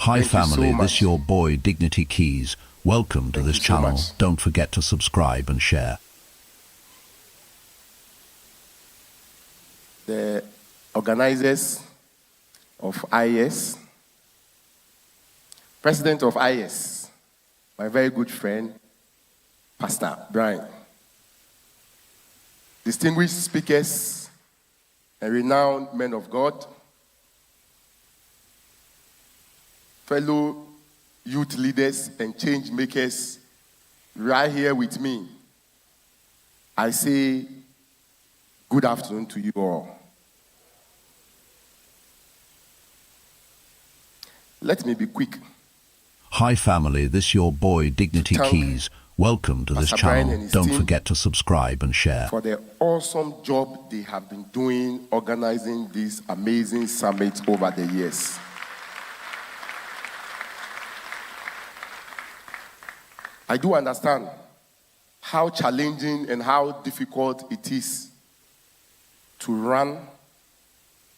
Hi Thank you so family, much. this your boy Dignity Keyz. Welcome to Thank this you so channel. much. Don't forget to subscribe and share. The organizers of IYES, President of IYES, my very good friend, Pastor Brian, distinguished speakers and renowned men of God, fellow youth leaders and change makers right here with me, I say good afternoon to you all. Let me be quick. Hi family, this your boy Dignity Keyz. Welcome to this Pastor Brian channel. and his Don't team forget to subscribe and share. for the awesome job they have been doing organizing this amazing summit over the years. I do understand how challenging and how difficult it is to run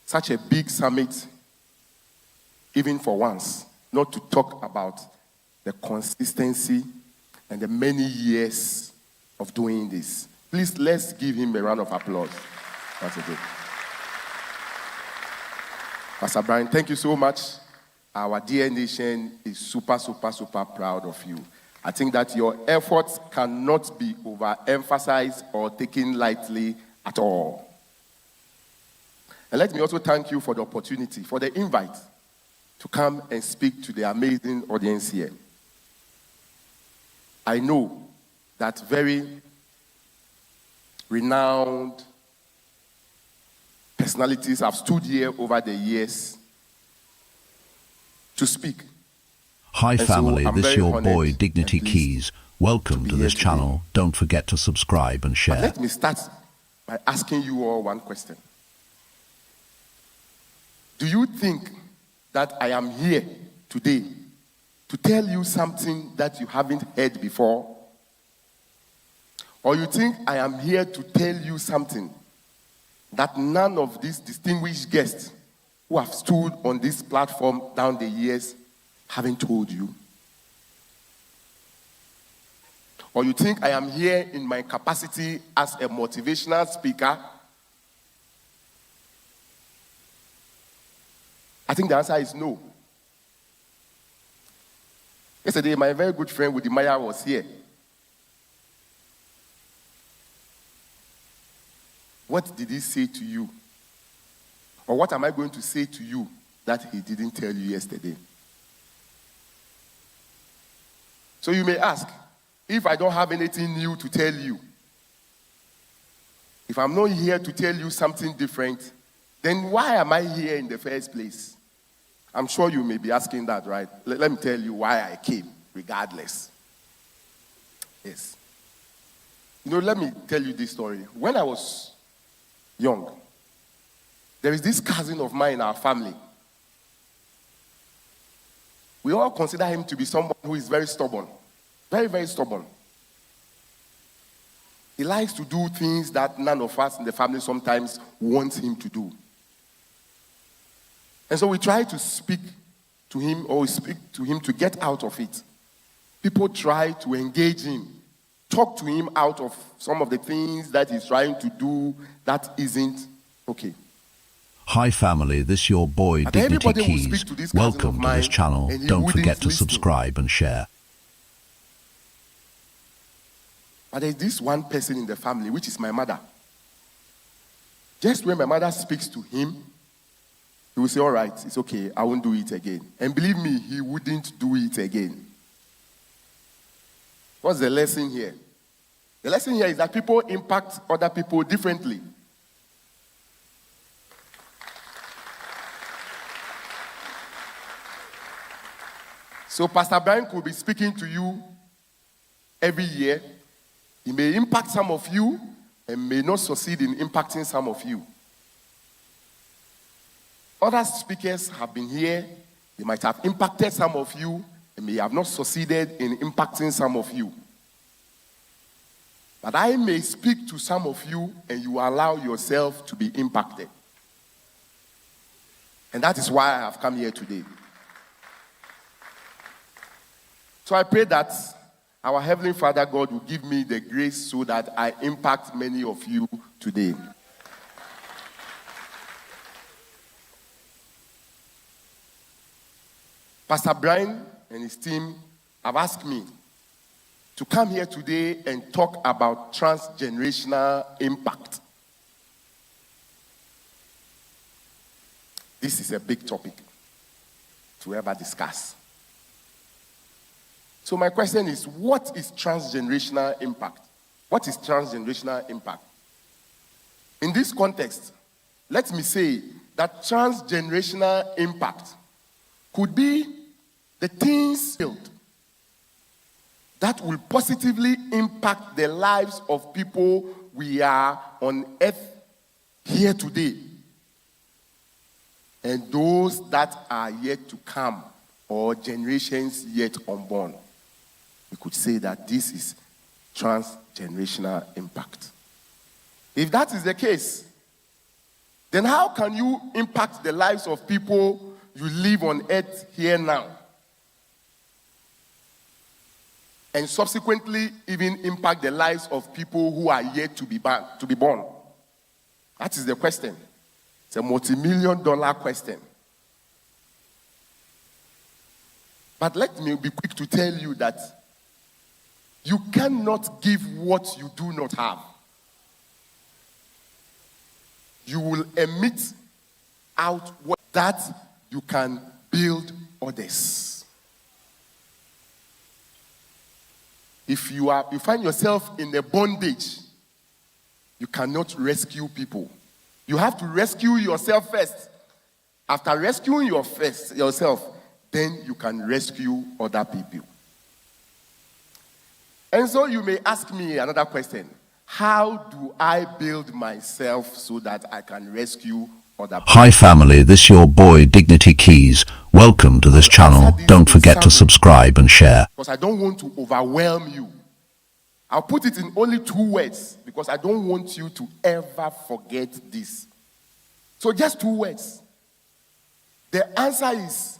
such a big summit, even for once, not to talk about the consistency and the many years of doing this. Please, let's give him a round of applause. That's okay. Pastor Brian, thank you so much. Our dear nation is super proud of you. I think that your efforts cannot be overemphasized or taken lightly at all. And let me also thank you for the opportunity, for the invite to come and speak to the amazing audience here. I know that very renowned personalities have stood here over the years to speak. Hi And so family, I'm this very your honored boy Dignity and pleased Keyz. Welcome to to be this here today. channel. Don't forget to subscribe and But share. let me start by asking you all one question. Do you think that I am here today to tell you something that you haven't heard before? Or you think I am here to tell you something that none of these distinguished guests who have stood on this platform down the years haven't told you? Or you think I am here in my capacity as a motivational speaker? I think the answer is no. Yesterday, my very good friend Woody Meyer was here. What did he say to you? Or what am I going to say to you that he didn't tell you yesterday? So you may ask, if I don't have anything new to tell you, if I'm not here to tell you something different, then why am I here in the first place? I'm sure you may be asking that, right? Let me tell you why I came, regardless. Yes. You know, let me tell you this story. When I was young, there is this cousin of mine in our family. We all consider him to be someone who is very stubborn. Very stubborn. He likes to do things that none of us in the family sometimes want him to do. And so we try to speak to him to get out of it. People try to engage him, talk to him out of some of the things that he's trying to do that isn't okay. Hi family, this your boy But Dignity everybody will speak to Keyz. this cousin Welcome of to mine, this channel. and he Don't wouldn't forget to listen. subscribe and share. But there's this one person in the family, which is my mother. Just when my mother speaks to him, he will say, all right, it's okay, I won't do it again. And believe me, he wouldn't do it again. What's the lesson here? The lesson here is that people impact other people differently. So Pastor Brian could be speaking to you every year. He may impact some of you and may not succeed in impacting some of you. Other speakers have been here. They might have impacted some of you and may have not succeeded in impacting some of you. But I may speak to some of you and you allow yourself to be impacted. And that is why I have come here today. So I pray that our Heavenly Father God will give me the grace so that I impact many of you today. Pastor Brian and his team have asked me to come here today and talk about transgenerational impact. This is a big topic to ever discuss. So my question is, what is transgenerational impact? What is transgenerational impact? In this context, let me say that transgenerational impact could be the things built that will positively impact the lives of people we are on earth here today, and those that are yet to come, or generations yet unborn. We could say that this is transgenerational impact. If that is the case, then how can you impact the lives of people you live on earth here now, and subsequently even impact the lives of people who are yet to be born? That is the question. It's a multi-million-dollar question. But let me be quick to tell you that you cannot give what you do not have. You will emit out what that you can build others. If you find yourself in a bondage, you cannot rescue people. You have to rescue yourself first. After rescuing yourself, then you can rescue other people. And so you may ask me another question. How do I build myself so that I can rescue other people? Hi family, this your boy Dignity Keyz. Welcome to this channel. Don't forget to subscribe and share. Because I don't want to overwhelm you. I'll put it in only 2 words because I don't want you to ever forget this. So just 2 words. The answer is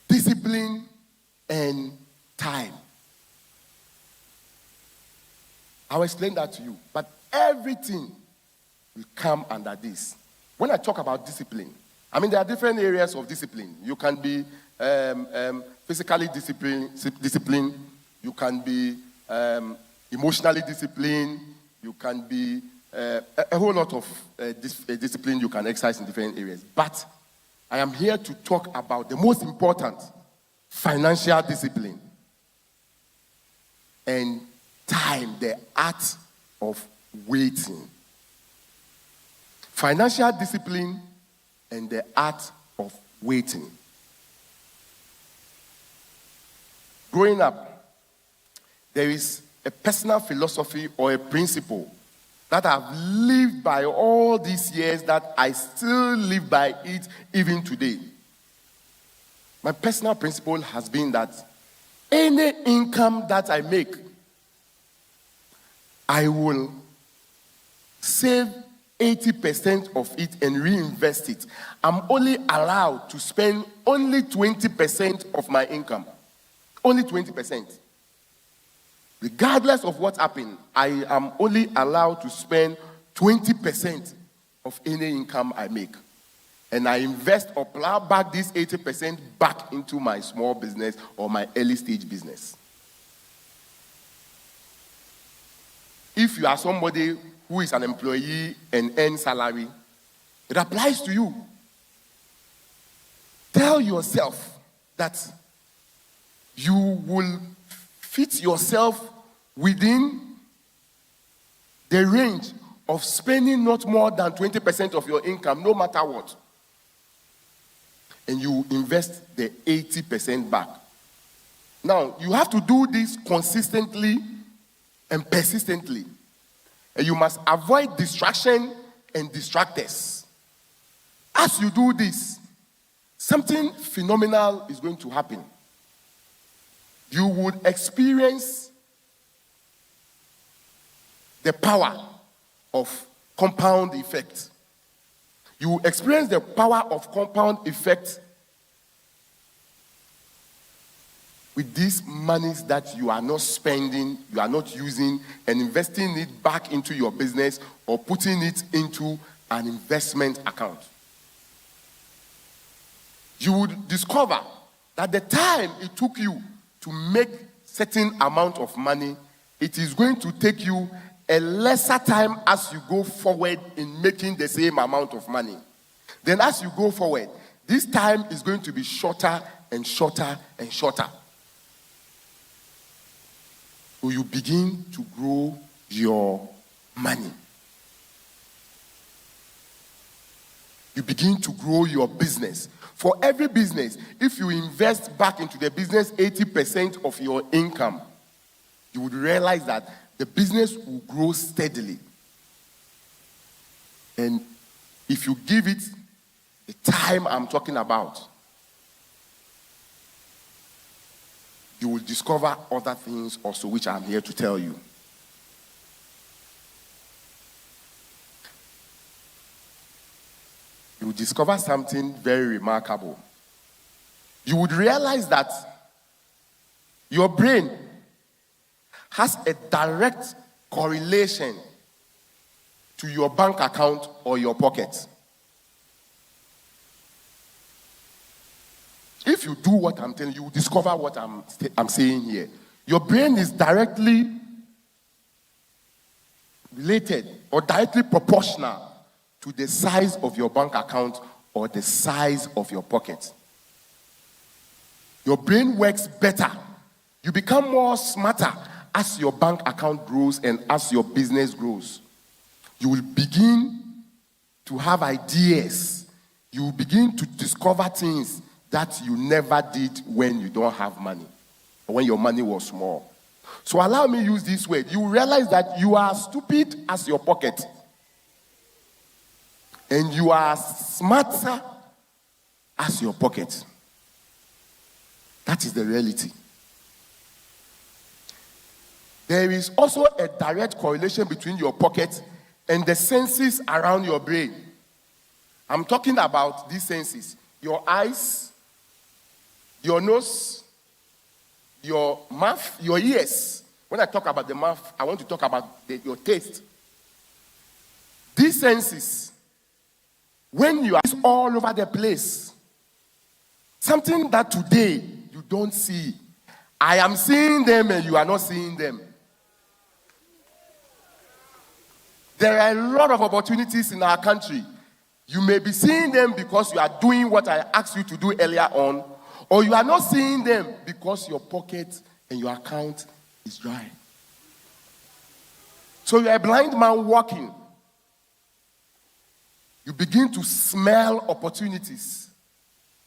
discipline and time. I'll explain that to you. But everything will come under this. When I talk about discipline, I mean, there are different areas of discipline. You can be physically disciplined. You can be emotionally disciplined. You can be a whole lot of discipline you can exercise in different areas. But I am here to talk about the most important, financial discipline and time, the art of waiting. Financial discipline and the art of waiting. Growing up, there is a personal philosophy or a principle that I've lived by all these years that I still live by it even today. My personal principle has been that any income that I make, I will save 80% of it and reinvest it. I'm only allowed to spend only 20% of my income. Only 20%. Regardless of what happened, I am only allowed to spend 20% of any income I make. And I invest or plow back this 80% back into my small business or my early stage business. If you are somebody who is an employee and earns salary, it applies to you. Tell yourself that you will fit yourself within the range of spending not more than 20% of your income, no matter what. And you invest the 80% back. Now, you have to do this consistently and persistently. And you must avoid distraction and distractors. As you do this, something phenomenal is going to happen. You would experience the power of compound effect. You will experience the power of compound effect with these monies that you are not spending, you are not using, and investing it back into your business or putting it into an investment account. You would discover that the time it took you to make certain amount of money, it is going to take you a lesser time as you go forward in making the same amount of money. Then as you go forward, this time is going to be shorter and shorter and shorter. So you begin to grow your money. You begin to grow your business. For every business, if you invest back into the business 80% of your income, you would realize that the business will grow steadily. And if you give it the time I'm talking about, you will discover other things also, which I'm here to tell you. You will discover something very remarkable. You would realize that your brain has a direct correlation to your bank account or your pocket. If you do what I'm telling you, you will discover what I'm saying here. Your brain is directly related or directly proportional to the size of your bank account or the size of your pocket. Your brain works better. You become more smarter as your bank account grows and as your business grows. You will begin to have ideas. You will begin to discover things that you never did when you don't have money or when your money was small. So allow me to use this word. You realize that you are stupid as your pocket and you are smarter as your pocket. That is the reality. There is also a direct correlation between your pocket and the senses around your brain. I'm talking about these senses. Your eyes, your nose, your mouth, your ears. When I talk about the mouth, I want to talk about your taste. These senses, when you are all over the place, something that today you don't see, I am seeing them and you are not seeing them. There are a lot of opportunities in our country. You may be seeing them because you are doing what I asked you to do earlier on, or you are not seeing them because your pocket and your account is dry. So you are a blind man walking. You begin to smell opportunities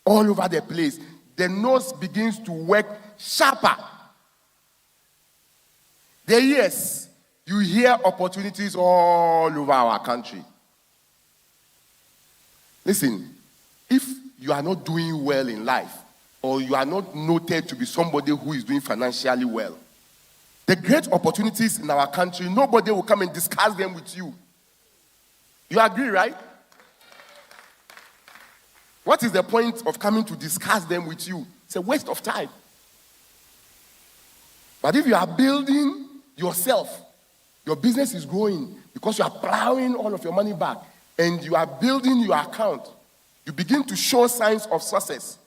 all over the place. The nose begins to work sharper. The ears, you hear opportunities all over our country. Listen, if you are not doing well in life, or you are not noted to be somebody who is doing financially well, the great opportunities in our country, nobody will come and discuss them with you. You agree, right? What is the point of coming to discuss them with you? It's a waste of time. But if you are building yourself, your business is growing because you are plowing all of your money back and you are building your account, you begin to show signs of success.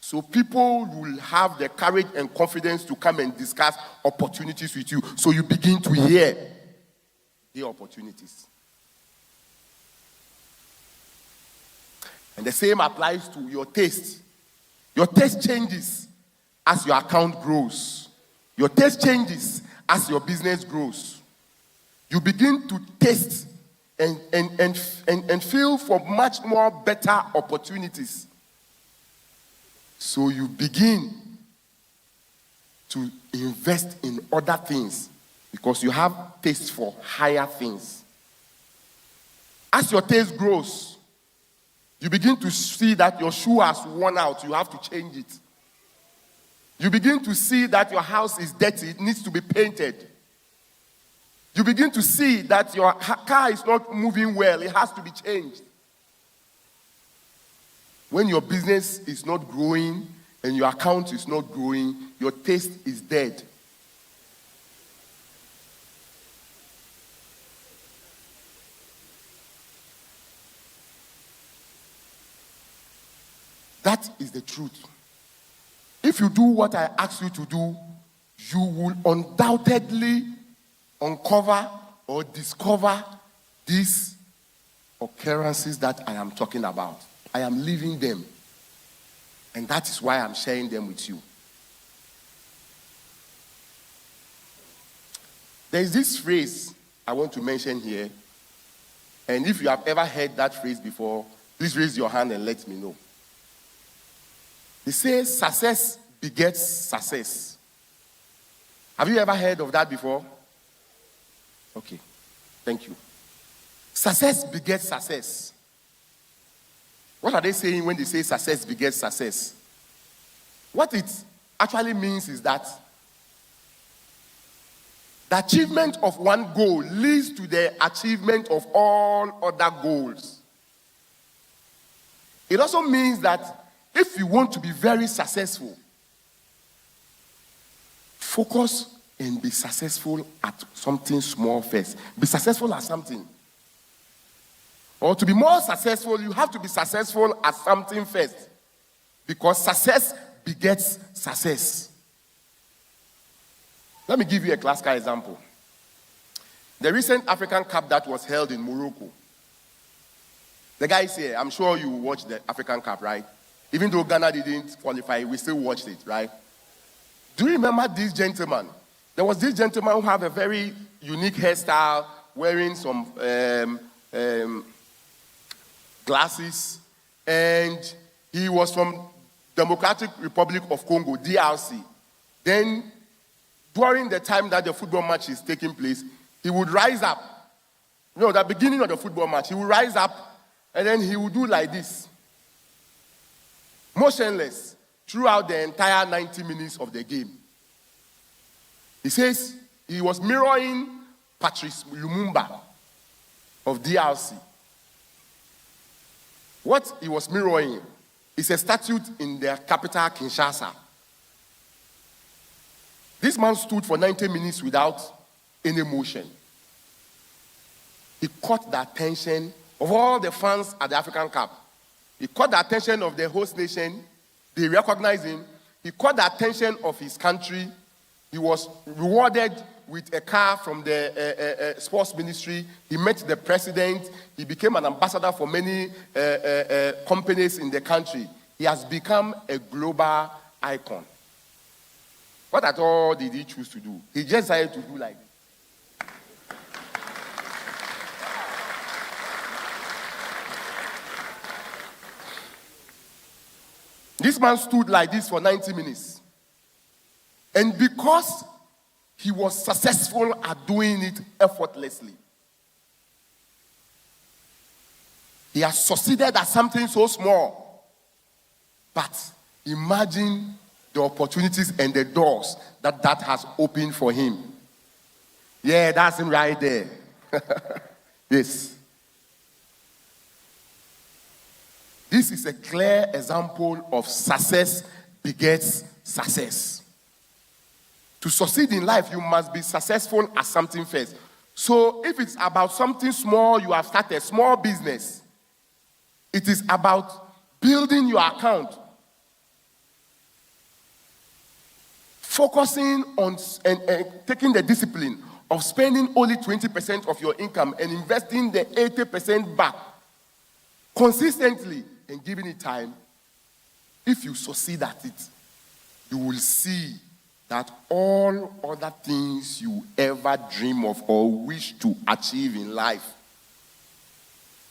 So people will have the courage and confidence to come and discuss opportunities with you. So you begin to hear the opportunities. And the same applies to your taste. Your taste changes as your account grows. Your taste changes as your business grows. You begin to taste and feel for much more better opportunities. So you begin to invest in other things because you have taste for higher things. As your taste grows, you begin to see that your shoe has worn out. You have to change it. You begin to see that your house is dirty. It needs to be painted. You begin to see that your car is not moving well. It has to be changed. When your business is not growing and your account is not growing, your taste is dead. That is the truth. If you do what I ask you to do, you will undoubtedly uncover or discover these occurrences that I am talking about. I am living them. And that is why I'm sharing them with you. There is this phrase I want to mention here. And if you have ever heard that phrase before, please raise your hand and let me know. They say success begets success. Have you ever heard of that before? Okay, thank you. Success begets success. What are they saying when they say success begets success? What it actually means is that the achievement of one goal leads to the achievement of all other goals. It also means that if you want to be very successful, focus and be successful at something small first. Be successful at something. Or to be more successful, you have to be successful at something first. Because success begets success. Let me give you a classical example. The recent African Cup that was held in Morocco. The guys here, I'm sure you watched the African Cup, right? Even though Ghana didn't qualify, we still watched it, right? Do you remember this gentleman? There was this gentleman who had a very unique hairstyle, wearing some glasses, and he was from Democratic Republic of Congo, DRC. Then, during the time that the football match is taking place, he would rise up. You know, the beginning of the football match, he would rise up, and then he would do like this. Motionless throughout the entire 90 minutes of the game. He says he was mirroring Patrice Lumumba of DRC. What he was mirroring is a statue in the capital, Kinshasa. This man stood for 90 minutes without any motion. He caught the attention of all the fans at the African Cup. He caught the attention of the host nation. They recognized him. He caught the attention of his country. He was rewarded with a car from the sports ministry. He met the president. He became an ambassador for many companies in the country. He has become a global icon. What at all did he choose to do? He just decided to do like this. This man stood like this for 90 minutes. And because he was successful at doing it effortlessly, he has succeeded at something so small. But imagine the opportunities and the doors that has opened for him. Yeah, that's him right there. Yes. This is a clear example of success begets success. To succeed in life, you must be successful at something first. So if it's about something small, you have started a small business. It is about building your account. Focusing on and taking the discipline of spending only 20% of your income and investing the 80% back consistently and giving it time. If you succeed at it, you will see that all other things you ever dream of or wish to achieve in life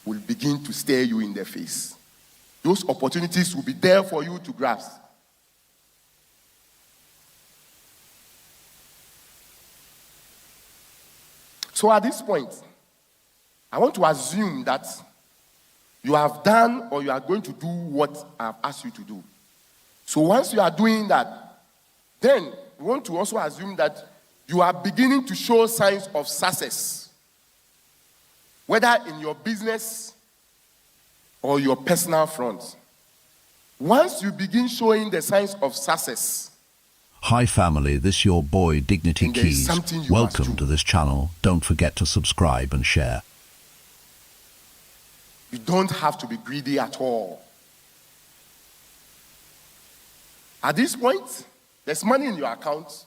will begin to stare you in the face. Those opportunities will be there for you to grasp. So at this point, I want to assume that you have done or you are going to do what I have asked you to do. So once you are doing that, then we want to also assume that you are beginning to show signs of success, whether in your business or your personal front. Once you begin showing the signs of success, Hi family, this your boy Dignity and there is something Keyz. you must Welcome do. to this channel. Don't forget to subscribe and share. You don't have to be greedy at all. At this point, there's money in your account.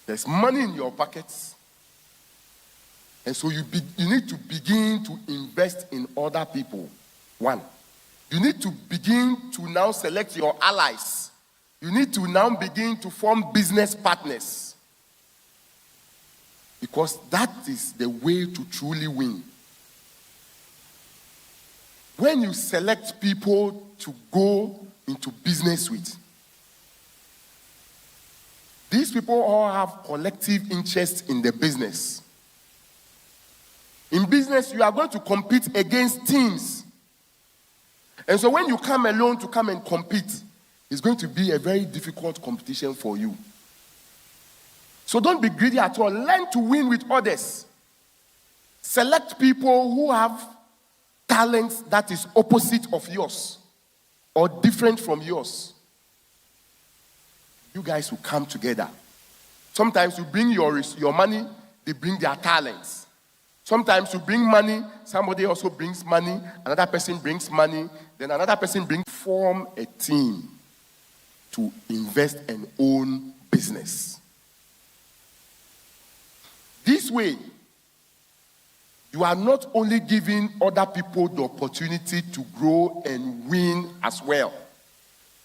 There's money in your pockets. And so you need to begin to invest in other people. One, you need to begin to now select your allies. You need to now begin to form business partners. Because that is the way to truly win. When you select people to go into business with, these people all have collective interest in the business. In business, you are going to compete against teams. And so when you come alone to come and compete, it's going to be a very difficult competition for you. So don't be greedy at all. Learn to win with others. Select people who have talents that is opposite of yours or different from yours. You guys will come together. Sometimes you bring your money, they bring their talents. Sometimes you bring money, somebody also brings money, another person brings money, then another person brings. Form a team to invest and own business. This way, you are not only giving other people the opportunity to grow and win as well,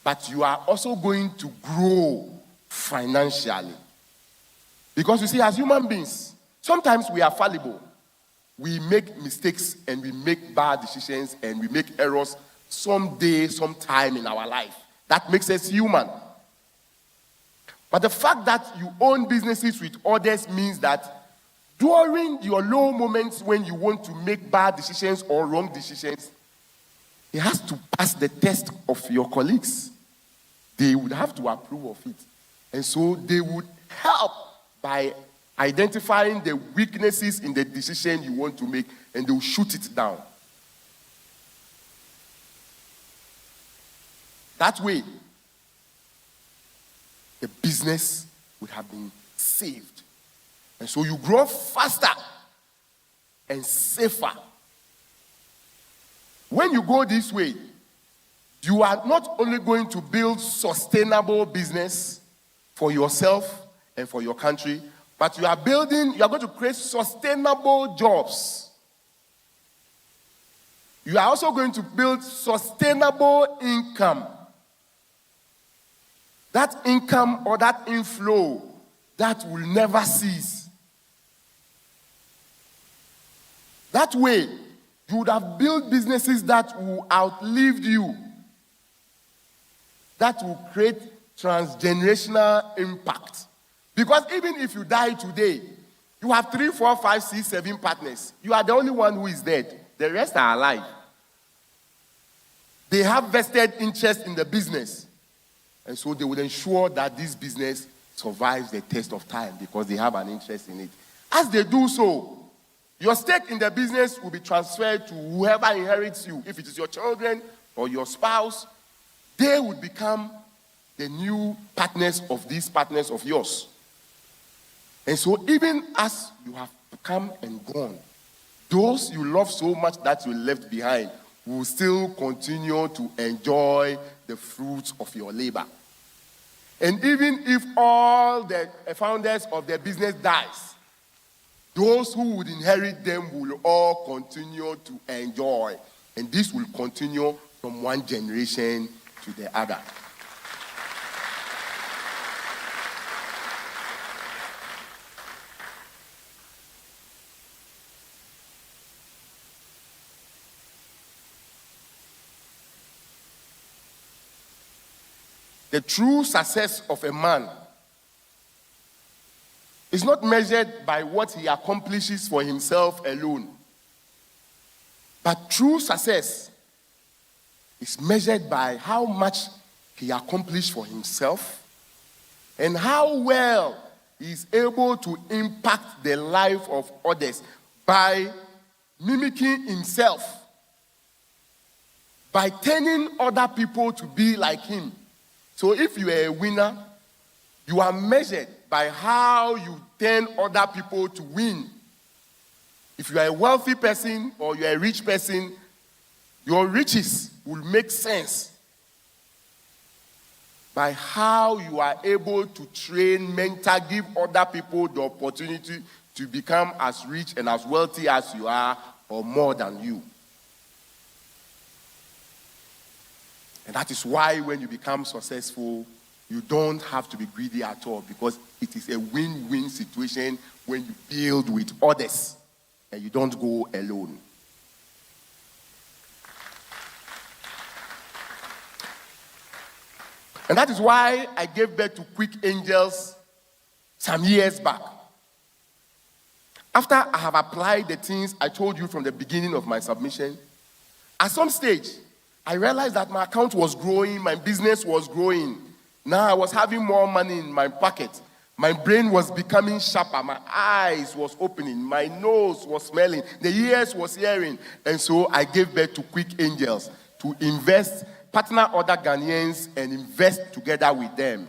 but you are also going to grow financially. Because you see, as human beings, sometimes we are fallible. We make mistakes and we make bad decisions and we make errors someday, sometime in our life. That makes us human. But the fact that you own businesses with others means that during your low moments when you want to make bad decisions or wrong decisions, it has to pass the test of your colleagues. They would have to approve of it. And so they would help by identifying the weaknesses in the decision you want to make, and they will shoot it down. That way, the business would have been saved. And so you grow faster and safer. When you go this way, you are not only going to build sustainable business for yourself and for your country, but you are going to create sustainable jobs. You are also going to build sustainable income. That income or that inflow that will never cease. That way, you would have built businesses that will outlive you, that will create transgenerational impact. Because even if you die today, you have 3, 4, 5, 6, 7 partners. You are the only one who is dead. The rest are alive. They have vested interest in the business. And so they will ensure that this business survives the test of time because they have an interest in it. As they do so, your stake in the business will be transferred to whoever inherits you. If it is your children or your spouse, they would become the new partners of these partners of yours. And so even as you have come and gone, those you love so much that you left behind will still continue to enjoy the fruits of your labor. And even if all the founders of the business dies, those who would inherit them will all continue to enjoy. And this will continue from one generation to the other. The true success of a man is not measured by what he accomplishes for himself alone. But true success is measured by how much he accomplished for himself and how well he is able to impact the life of others by mimicking himself, by turning other people to be like him. So if you are a winner, you are measured by how you turn other people to win. If you are a wealthy person or you are a rich person, your riches will make sense by how you are able to train, mentor, give other people the opportunity to become as rich and as wealthy as you are or more than you. And that is why when you become successful, you don't have to be greedy at all, because it is a win-win situation when you build with others and you don't go alone. And that is why I gave birth to Quick Angels some years back. After I have applied the things I told you from the beginning of my submission, at some stage, I realized that my account was growing, my business was growing. Now I was having more money in my pocket. My brain was becoming sharper. My eyes was opening. My nose was smelling. The ears was hearing. And so I gave birth to Quick Angels to invest, partner other Ghanaians and invest together with them.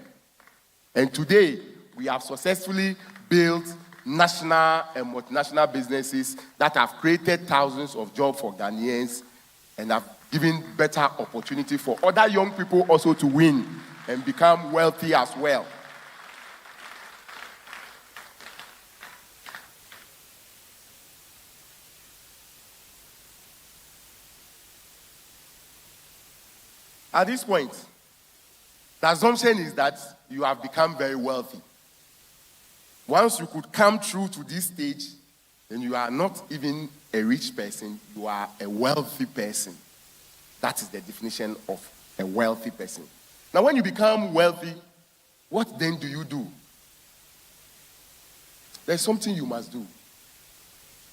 And today, we have successfully built national and multinational businesses that have created thousands of jobs for Ghanaians and have given better opportunity for other young people also to win and become wealthy as well. At this point, the assumption is that you have become very wealthy. Once you could come through to this stage, then you are not even a rich person, you are a wealthy person. That is the definition of a wealthy person. Now, when you become wealthy, what then do you do? There's something you must do.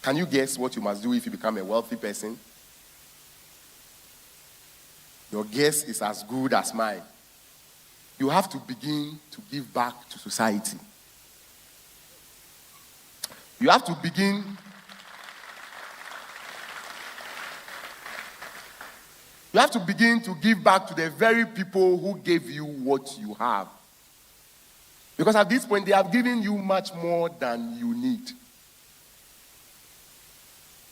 Can you guess what you must do if you become a wealthy person? Your guess is as good as mine. You have to begin to give back to society. You have to begin to give back to the very people who gave you what you have. Because at this point, they have given you much more than you need.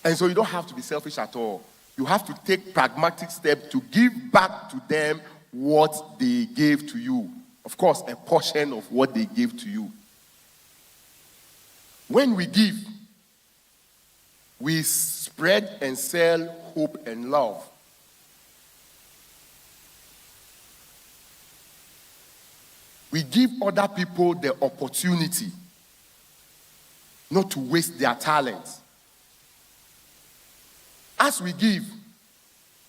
And so you don't have to be selfish at all. You have to take pragmatic steps to give back to them what they gave to you. Of course, a portion of what they gave to you. When we give, we spread and sell hope and love. We give other people the opportunity not to waste their talents. As we give,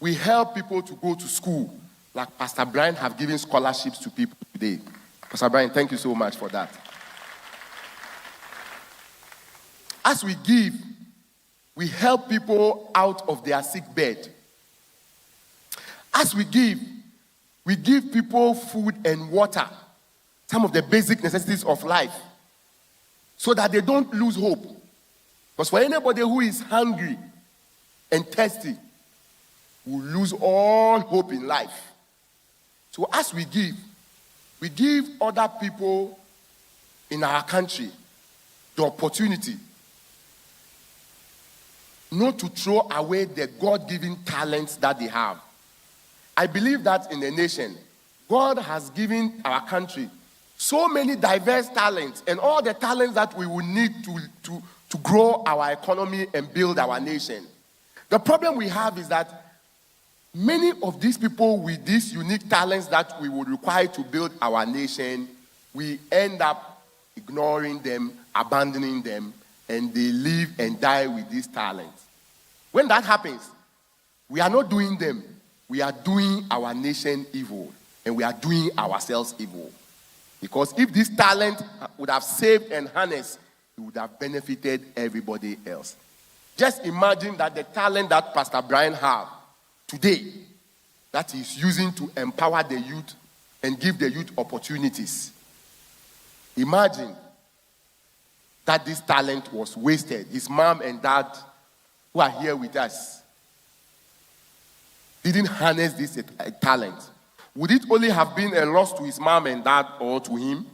we help people to go to school, like Pastor Brian have given scholarships to people today. Pastor Brian, thank you so much for that. As we give, we help people out of their sick bed. As we give people food and water, some of the basic necessities of life, so that they don't lose hope. Because for anybody who is hungry and thirsty, will lose all hope in life. So as we give other people in our country the opportunity not to throw away the God-given talents that they have. I believe that in the nation, God has given our country so many diverse talents and all the talents that we will need to grow our economy and build our nation. The problem we have is that many of these people with these unique talents that we would require to build our nation, we end up ignoring them, abandoning them, and they live and die with these talents. When that happens, we are not doing them. We are doing our nation evil, and we are doing ourselves evil. Because if this talent would have saved and harnessed, it would have benefited everybody else. Just imagine that the talent that Pastor Brian has today, that he's using to empower the youth and give the youth opportunities. Imagine that this talent was wasted. His mom and dad, who are here with us, didn't harness this talent, would it only have been a loss to his mom and dad or to him?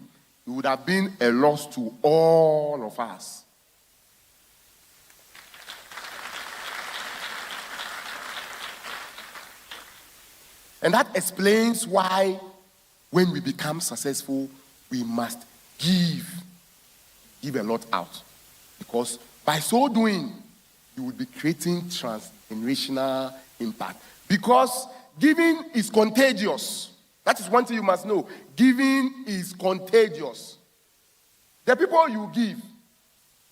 It would have been a loss to all of us. And that explains why when we become successful, we must give a lot out. Because by so doing, you will be creating transgenerational impact. Because giving is contagious. That is one thing you must know. Giving is contagious. The people you give,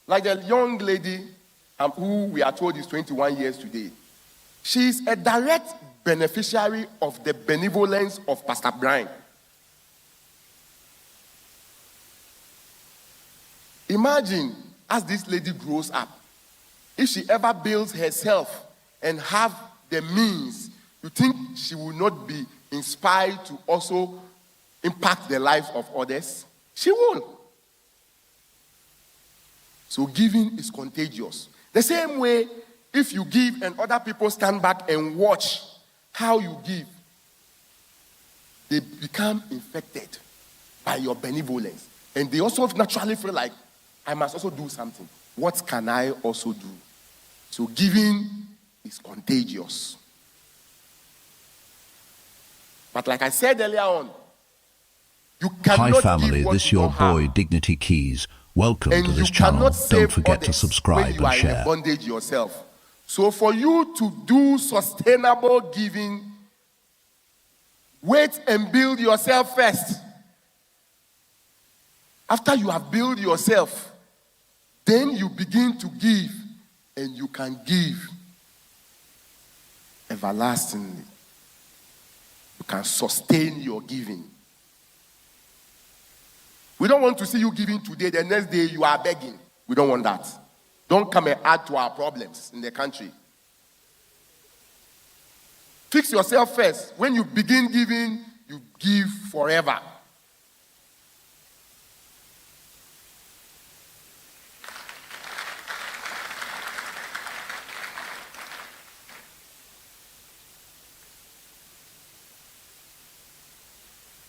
like the young lady who we are told is 21 years today, she is a direct beneficiary of the benevolence of Pastor Brian. Imagine, as this lady grows up, if she ever builds herself and have the means, you think she will not be inspired to also impact the lives of others? She will. So giving is contagious. The same way, if you give and other people stand back and watch how you give, they become infected by your benevolence. And they also naturally feel like, I must also do something. What can I also do? So giving is contagious. But like I said earlier on, you cannot Hi family, give what this you your don't boy have. Dignity Keyz. Welcome And to this you channel. cannot save Don't forget to others subscribe when you and are share. in bondage yourself. So for you to do sustainable giving, wait and build yourself first. After you have built yourself, then you begin to give, and you can give everlastingly. You can sustain your giving. We don't want to see you giving today, the next day you are begging. We don't want that. Don't come and add to our problems in the country. Fix yourself first. When you begin giving, you give forever.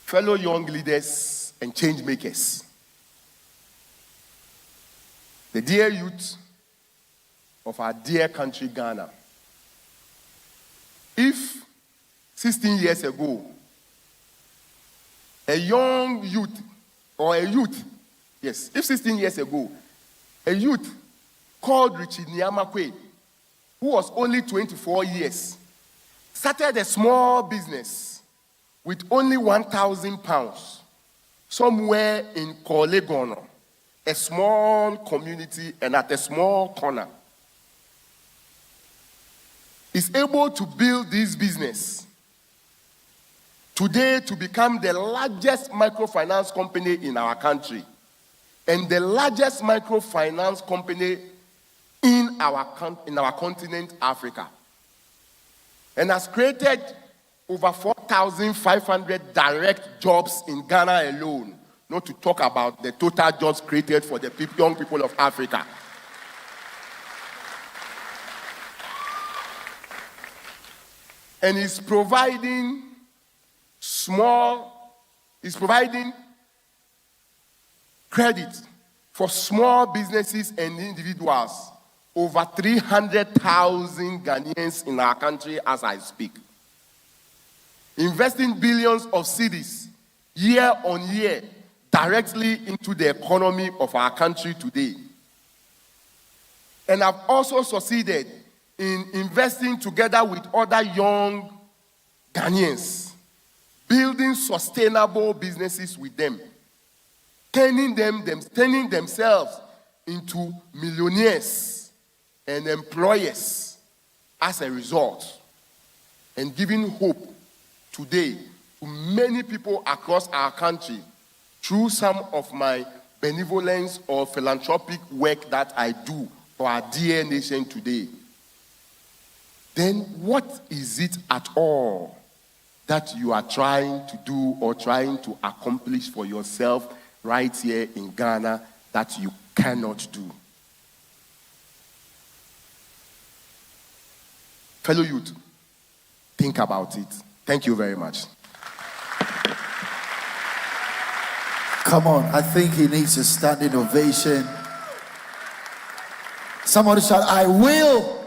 Fellow young leaders and change makers, the dear youth of our dear country, Ghana, if 16 years ago, a young youth, or a youth, yes, if 16 years ago, a youth called Richard Quaye, who was only 24 years, started a small business with only £1,000 somewhere in Quaye, a small community and at a small corner, is able to build this business today to become the largest microfinance company in our country and the largest microfinance company in our continent, Africa, and has created over 4,500 direct jobs in Ghana alone, not to talk about the total jobs created for the young people of Africa. And is providing credit for small businesses and individuals, over 300,000 Ghanaians in our country as I speak. Investing billions of cedis year on year directly into the economy of our country today. And have also succeeded in investing together with other young Ghanaians, building sustainable businesses with them, turning themselves into millionaires and employers as a result, and giving hope today to many people across our country through some of my benevolence or philanthropic work that I do for our dear nation today. Then what is it at all that you are trying to do or trying to accomplish for yourself right here in Ghana that you cannot do? Fellow youth, think about it. Thank you very much. Come on, I think he needs a standing ovation. Somebody shout, I will,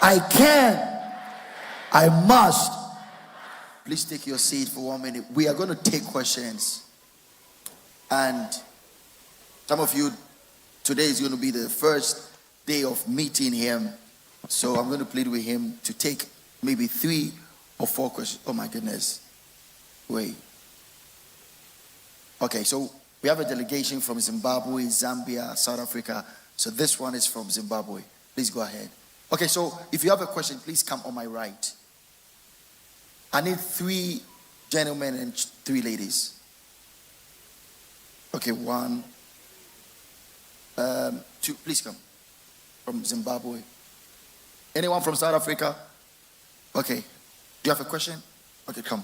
I can, I must. Please take your seat for 1 minute. We are going to take questions. And some of you, today is going to be the first day of meeting him. So I'm going to plead with him to take maybe 3 or 4 questions. Oh my goodness. Wait. Okay, so we have a delegation from Zimbabwe, Zambia, South Africa. So this one is from Zimbabwe. Please go ahead. Okay, so if you have a question, please come on my right. I need 3 gentlemen and 3 ladies. Okay, 1, 2, please come. From Zimbabwe. Anyone from South Africa? Okay. Do you have a question? Okay, come.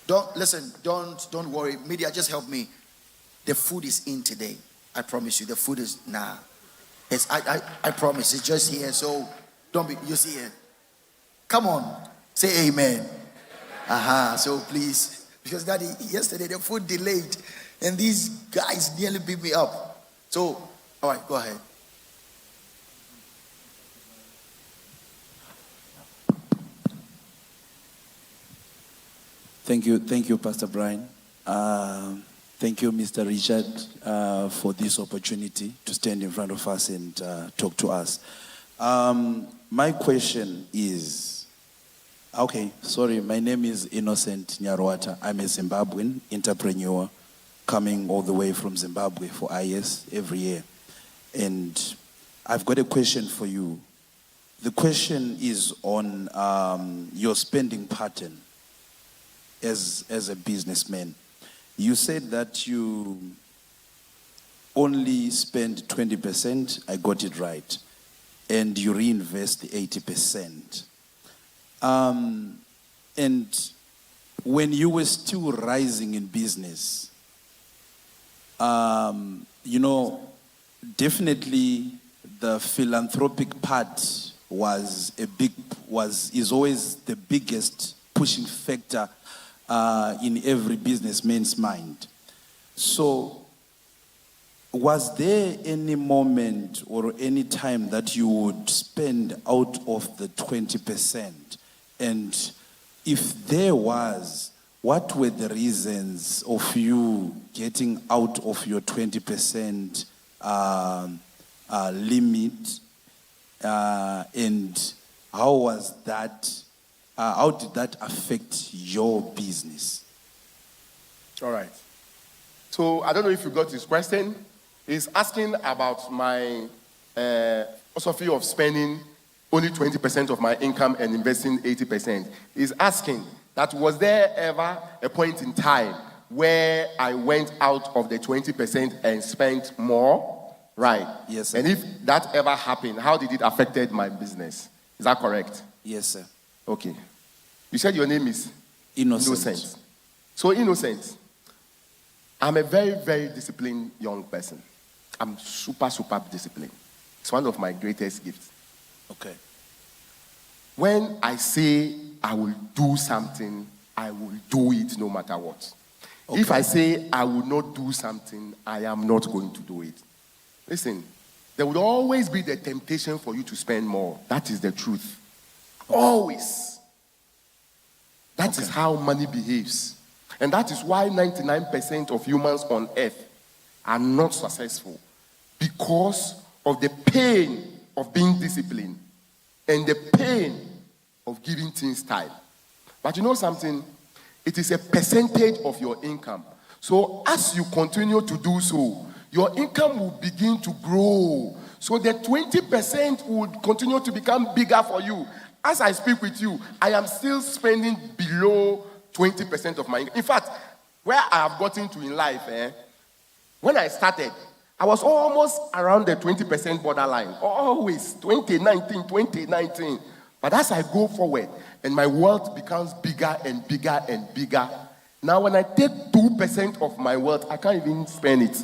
Don't worry. Media, just help me. The food is in today. I promise you, the food is I promise, it's just here. So don't be, you see it. Come on, say amen. So please, because Daddy, yesterday the food delayed, and these guys nearly beat me up. So, all right, go ahead. Thank you, Pastor Brian. Thank you, Mr. Richard, for this opportunity to stand in front of us and talk to us. My question is, my name is Innocent Nyarwata. I'm a Zimbabwean entrepreneur coming all the way from Zimbabwe for IYES every year. And I've got a question for you. The question is on your spending pattern as a businessman. You said that you only spend 20%, I got it right, and you reinvest 80%. And when you were still rising in business, definitely the philanthropic part is always the biggest pushing factor in every businessman's mind. So, was there any moment or any time that you would spend out of the 20%? And if there was, what were the reasons of you getting out of your 20% limit? And how was that? How did that affect your business? All right. So I don't know if you got his question. He's asking about my philosophy of spending only 20% of my income and investing 80%. He's asking that was there ever a point in time where I went out of the 20% and spent more? Right. Yes, sir. And if that ever happened, how did it affect my business? Is that correct? Yes, sir. Okay. You said your name is? Innocent. So Innocent, I'm a very, very disciplined young person. I'm super, super disciplined. It's one of my greatest gifts. Okay. When I say I will do something, I will do it no matter what. Okay. If I say I will not do something, I am not going to do it. Listen, there would always be the temptation for you to spend more. That is the truth. Always. That is how money behaves. And that is why 99% of humans on earth are not successful. Because of the pain of being disciplined and the pain of giving things time. But you know something? It is a percentage of your income. So as you continue to do so, your income will begin to grow. So the 20% would continue to become bigger for you. As I speak with you, I am still spending below 20% of my income. In fact, where I have gotten to in life, when I started, I was almost around the 20% borderline. Always, 2019. But as I go forward, and my wealth becomes bigger and bigger and bigger, now when I take 2% of my wealth, I can't even spend it.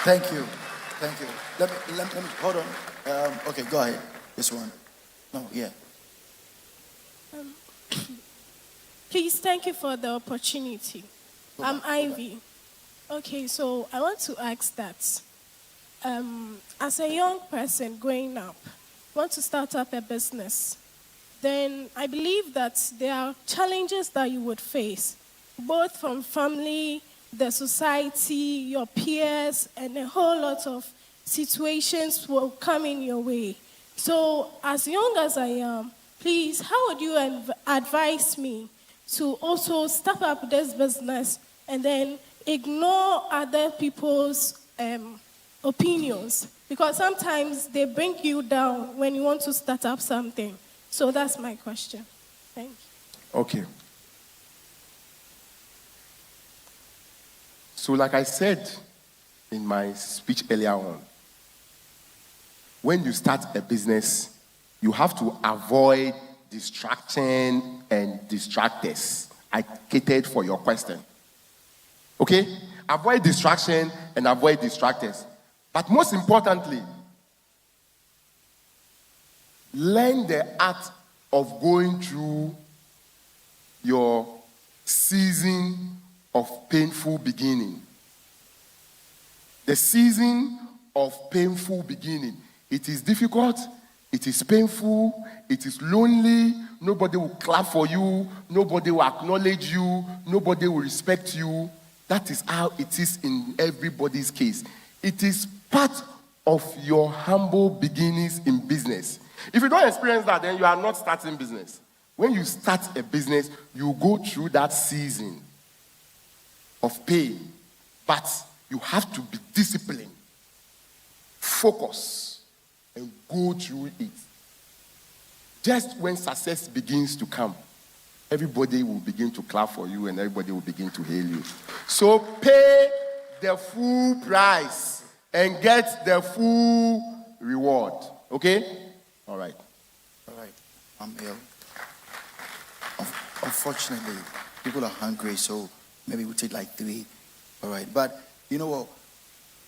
Thank you. Thank you. Let me hold on. Okay, go ahead. This one. No, yeah. Please, thank you for the opportunity. I'm Ivy. Okay, so I want to ask that as a young person growing up, want to start up a business, then I believe that there are challenges that you would face, both from family, the society, your peers, and a whole lot of situations will come in your way. So as young as I am, please, how would you advise me to also start up this business and then ignore other people's opinions? Because sometimes they bring you down when you want to start up something. So that's my question. Thank you. Okay. So like I said in my speech earlier on, when you start a business, you have to avoid distraction and distractors. I catered for your question. Okay? Avoid distraction and avoid distractors. But most importantly, learn the art of going through your season of painful beginning. The season of painful beginning. It is difficult, it is painful, it is lonely, nobody will clap for you, nobody will acknowledge you, nobody will respect you. That is how it is in everybody's case. It is part of your humble beginnings in business. If you don't experience that, then you are not starting business. When you start a business, you go through that season of pain, but you have to be disciplined, focus, and go through it. Just when success begins to come, everybody will begin to clap for you and everybody will begin to hail you. So pay the full price and get the full reward. Okay? All right. All right. I'm ill. Unfortunately, people are hungry, so maybe we'll take like 3. All right. But you know what?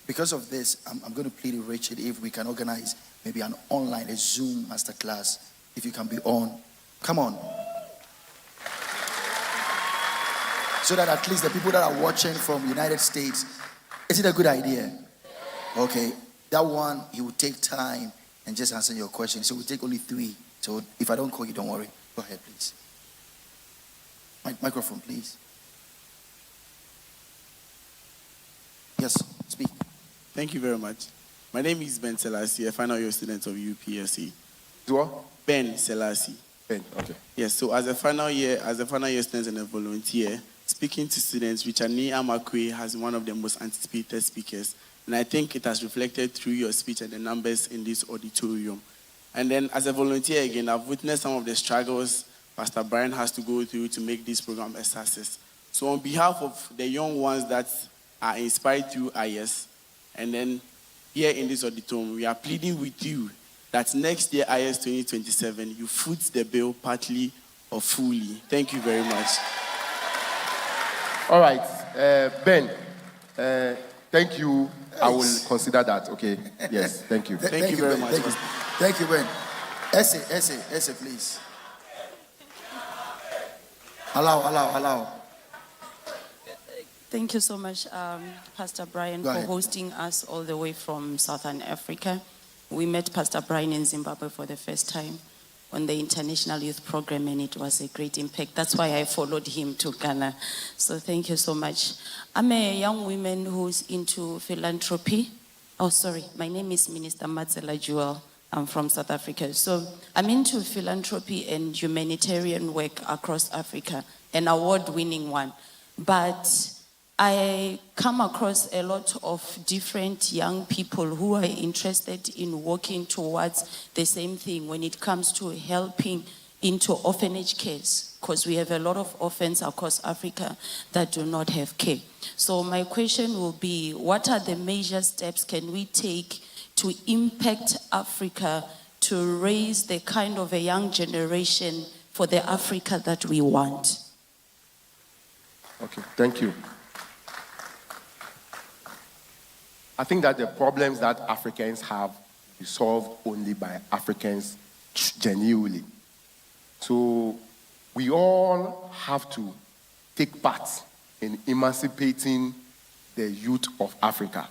Because of this, I'm going to plead with Richard if we can organize maybe an online, a Zoom masterclass, if you can be on. Come on. So that at least the people that are watching from United States, is it a good idea? Okay. That one, he will take time and just answer your question. So we'll take only 3. So if I don't call you, don't worry. Go ahead, please. Microphone, please. Yes, speak. Thank you very much. My name is Ben Selassie, a final year student of UPSC. What? Ben Selassie. Ben, okay. Yes, so as a final year student and a volunteer, speaking to students, Richard Armah Quaye has one of the most anticipated speakers. And I think it has reflected through your speech and the numbers in this auditorium. And then as a volunteer again, I've witnessed some of the struggles Pastor Brian has to go through to make this program a success. So on behalf of the young ones that are inspired through IYES, and then here in this auditorium, we are pleading with you that next year, IYES 2027, you foot the bill partly or fully. Thank you very much. All right. Ben, thank you. I will consider that. Okay. Yes. Thank you. Thank you very Ben. much. Thank you, Ben. Essay, please. Allow. Thank you so much, Pastor Brian, for hosting us all the way from Southern Africa. We met Pastor Brian in Zimbabwe for the first time on the International Youth Program, and it was a great impact. That's why I followed him to Ghana. So thank you so much. I'm a young woman who's into philanthropy. Oh, sorry. My name is Minister Matsela Jewel. I'm from South Africa. So I'm into philanthropy and humanitarian work across Africa, an award-winning one. But I come across a lot of different young people who are interested in working towards the same thing when it comes to helping into orphanage care, because we have a lot of orphans across Africa that do not have care. So my question will be, what are the major steps can we take to impact Africa to raise the kind of a young generation for the Africa that we want? Okay, thank you. I think that the problems that Africans have is solved only by Africans genuinely. So we all have to take part in emancipating the youth of Africa.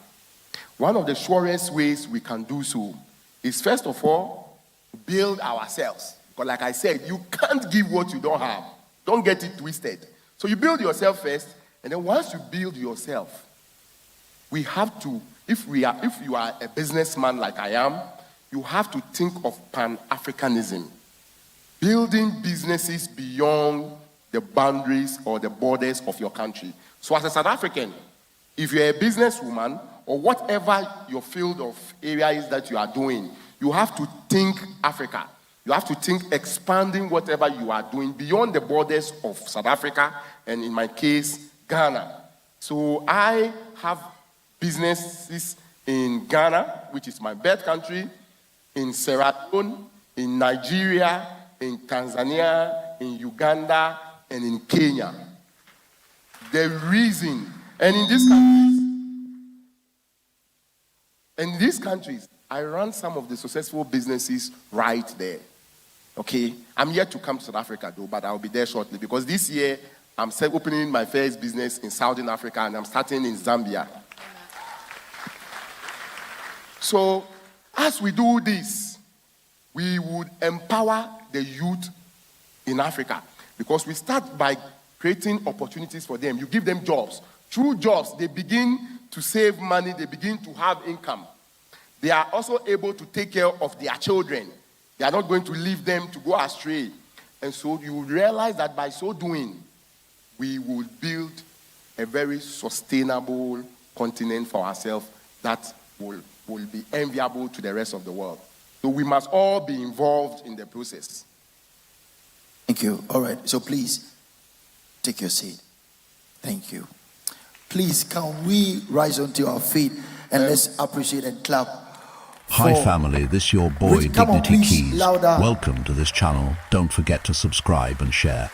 One of the surest ways we can do so is, first of all, build ourselves. Because like I said, you can't give what you don't have. Don't get it twisted. So you build yourself first, and then once you build yourself, we have to, if you are a businessman like I am, you have to think of Pan-Africanism. Building businesses beyond the boundaries or the borders of your country. So as a South African, if you're a businesswoman or whatever your field of area is that you are doing, you have to think Africa. You have to think expanding whatever you are doing beyond the borders of South Africa, and in my case, Ghana. So I have businesses in Ghana, which is my birth country, in Sierra Leone, in Nigeria, in Tanzania, in Uganda, and in Kenya. The reason, and in these countries, I run some of the successful businesses right there. Okay, I'm yet to come to South Africa though, but I'll be there shortly because this year I'm opening my first business in Southern Africa and I'm starting in Zambia. So, as we do this, we would empower the youth in Africa because we start by creating opportunities for them. You give them jobs. Through jobs, they begin to save money, they begin to have income. They are also able to take care of their children. They are not going to leave them to go astray. And so you realize that by so doing, we will build a very sustainable continent for ourselves that will be enviable to the rest of the world. So we must all be involved in the process. Thank you. All right. So please, take your seat. Thank you. Please, can we rise onto our feet and let's appreciate and clap. Hi family, this your boy Come on, Dignity please, Keyz. louder. Welcome to this channel. Don't forget to subscribe and share.